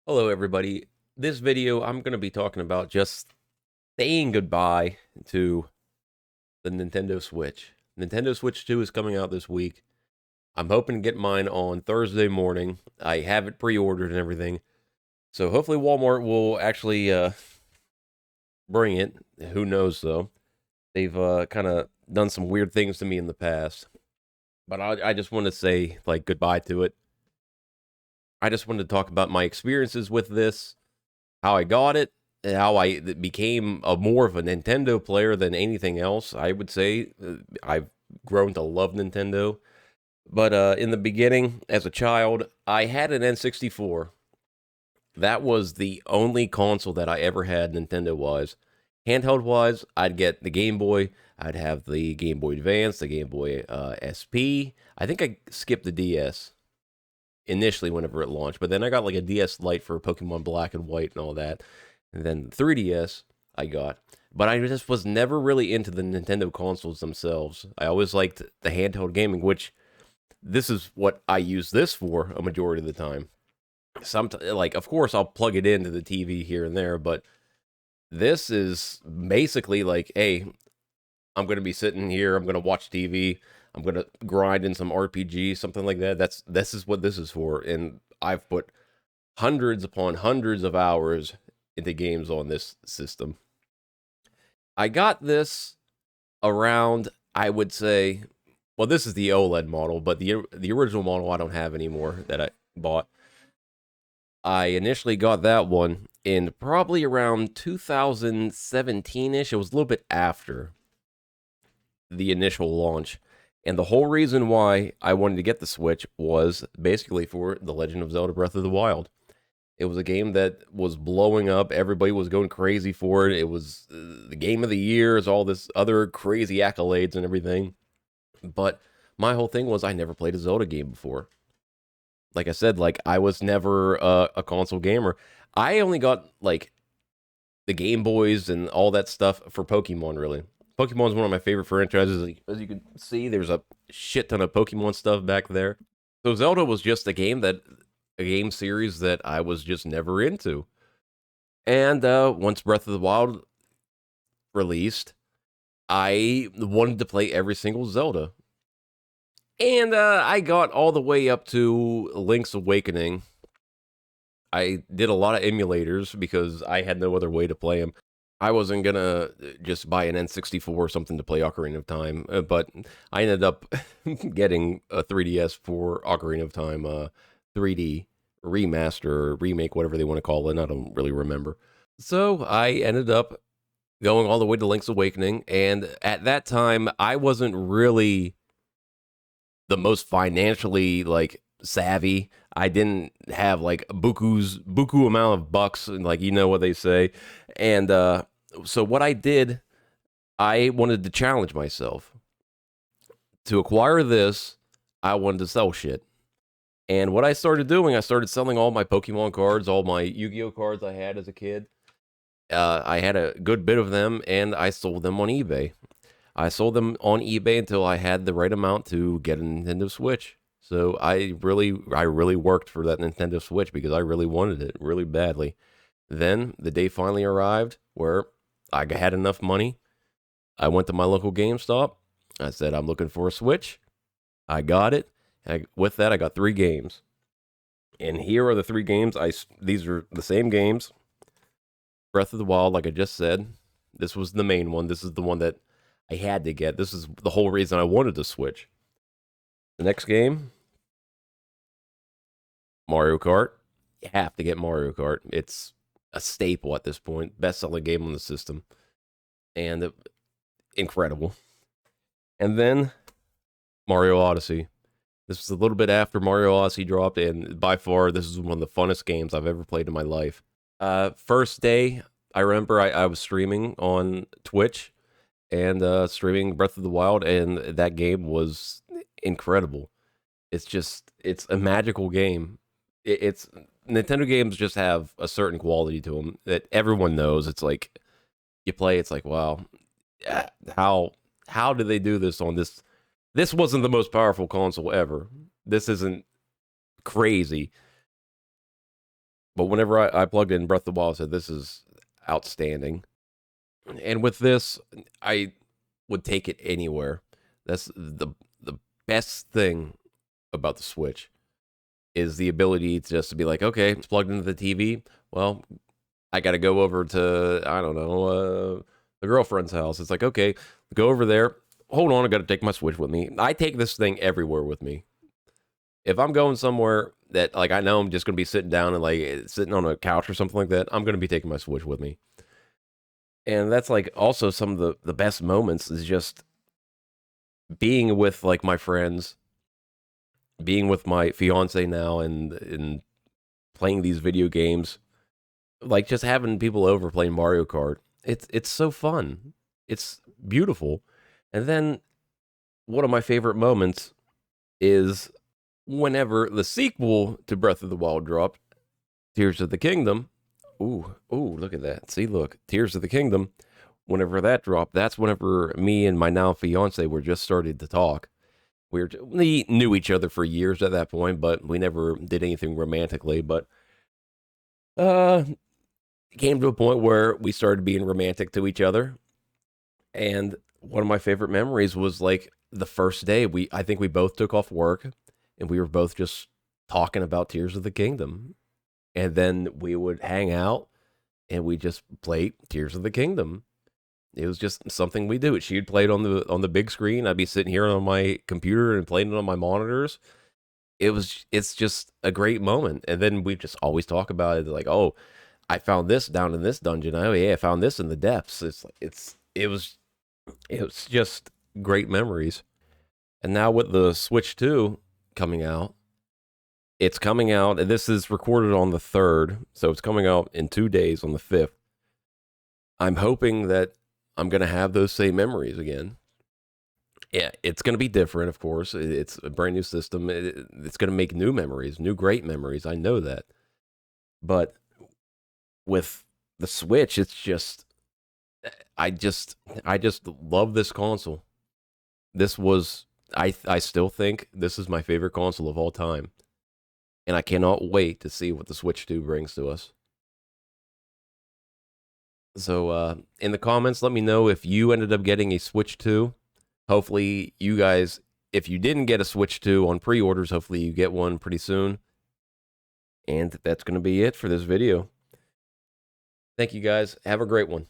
Hello, everybody. This video, I'm going to be talking about just saying goodbye to the Nintendo Switch. Nintendo Switch 2 is coming out this week. I'm hoping to get mine on Thursday morning. I have it pre-ordered and everything. So hopefully Walmart will actually bring it. Who knows, though. They've kind of done some weird things to me in the past. But I just want to say, like, goodbye to it. I just wanted to talk about my experiences with this, how I got it, how I became more of a Nintendo player than anything else. I would say I've grown to love Nintendo. But in the beginning, as a child, I had an N64. That was the only console that I ever had Nintendo wise. Handheld wise, I'd get the Game Boy. I'd have the Game Boy Advance, the Game Boy SP. I think I skipped the DS initially whenever it launched, but then I got like a DS Lite for Pokemon Black and White and all that. And then 3DS I got. But I just was never really into the Nintendo consoles themselves. I always liked the handheld gaming, which this is what I use this for a majority of the time. Like, of course, I'll plug it into the TV here and there, but this is basically like, hey, I'm going to be sitting here, I'm going to watch TV, I'm going to grind in some RPG, something like that. This is what this is for. And I've put hundreds upon hundreds of hours into games on this system. I got this around, I would say, well, this is the OLED model, but the original model I don't have anymore that I bought. I initially got that one in probably around 2017-ish. It was a little bit after the initial launch. And the whole reason why I wanted to get the Switch was basically for The Legend of Zelda Breath of the Wild. It was a game that was blowing up. Everybody was going crazy for it. It was the game of the year, all this other crazy accolades and everything. But my whole thing was I never played a Zelda game before. Like I said, like I was never a console gamer. I only got like the Game Boys and all that stuff for Pokemon, really. Pokemon is one of my favorite franchises. As you can see, there's a shit ton of Pokemon stuff back there. So Zelda was just a game series that I was just never into. And once Breath of the Wild released, I wanted to play every single Zelda. And I got all the way up to Link's Awakening. I did a lot of emulators because I had no other way to play them. I wasn't gonna just buy an N64 or something to play Ocarina of Time, but I ended up getting a 3DS for Ocarina of Time 3D remaster or remake, whatever they want to call it. I don't really remember. So I ended up going all the way to Link's Awakening, and at that time, I wasn't really the most financially like savvy. I didn't have like buku amount of bucks, and like you know what they say. And so what I did, I wanted to challenge myself to acquire this. I wanted to sell shit. And what I started doing, I started selling all my Pokemon cards, all my Yu-Gi-Oh cards I had as a kid. I had a good bit of them, and I sold them on eBay. I sold them on eBay until I had the right amount to get a Nintendo Switch. So I really worked for that Nintendo Switch because I really wanted it really badly. Then the day finally arrived where I had enough money. I went to my local GameStop. I said, I'm looking for a Switch. I got it. With that, I got 3 games. And here are the 3 games. These are the same games. Breath of the Wild, like I just said. This was the main one. This is the one that I had to get. This is the whole reason I wanted to switch. The next game, Mario Kart. You have to get Mario Kart. It's a staple at this point. Best-selling game on the system. And incredible. And then Mario Odyssey. This was a little bit after Mario Odyssey dropped, and by far, this is one of the funnest games I've ever played in my life. First day, I remember I was streaming on Twitch and streaming Breath of the Wild, and that game was incredible. It's a magical game. It's Nintendo games just have a certain quality to them that everyone knows. It's like you play, it's like, wow, how did they do this on this? This wasn't the most powerful console ever. This isn't crazy, But whenever I plugged in Breath of the Wild, I said, this is outstanding. And with this, I would take it anywhere. That's the best thing about the Switch is the ability to just to be like, okay, it's plugged into the TV. Well, I got to go over to, I don't know, the girlfriend's house. It's like, okay, go over there. Hold on, I got to take my Switch with me. I take this thing everywhere with me. If I'm going somewhere that, like, I know I'm just going to be sitting down and, like, sitting on a couch or something like that, I'm going to be taking my Switch with me. And that's, like, also some of the best moments is just being with, like, my friends, being with my fiance now, and playing these video games, like just having people over playing Mario Kart. It's so fun. It's beautiful. And then one of my favorite moments is whenever the sequel to Breath of the Wild dropped, Tears of the Kingdom. Ooh, look at that. See, look, Tears of the Kingdom. Whenever that dropped, that's whenever me and my now fiance were just started to talk. We knew each other for years at that point, but we never did anything romantically. But it came to a point where we started being romantic to each other. And one of my favorite memories was like the first day I think we both took off work and we were both just talking about Tears of the Kingdom. And then we would hang out and we just play Tears of the Kingdom. It was just something we do. She'd play it on the big screen. I'd be sitting here on my computer and playing it on my monitors. It's just a great moment. And then we just always talk about it like, oh, I found this down in this dungeon. Oh yeah, I found this in the depths. It was just great memories. And now with the Switch 2 coming out, it's coming out, and this is recorded on the 3rd, so it's coming out in 2 days on the 5th. I'm hoping that I'm going to have those same memories again. Yeah, it's going to be different, of course. It's a brand new system. It's going to make new memories, new great memories. I know that. But with the Switch, it's just I just love this console. I still think this is my favorite console of all time. And I cannot wait to see what the Switch 2 brings to us. So in the comments, let me know if you ended up getting a Switch 2. Hopefully you guys, if you didn't get a Switch 2 on pre-orders, hopefully you get one pretty soon. And that's going to be it for this video. Thank you guys. Have a great one.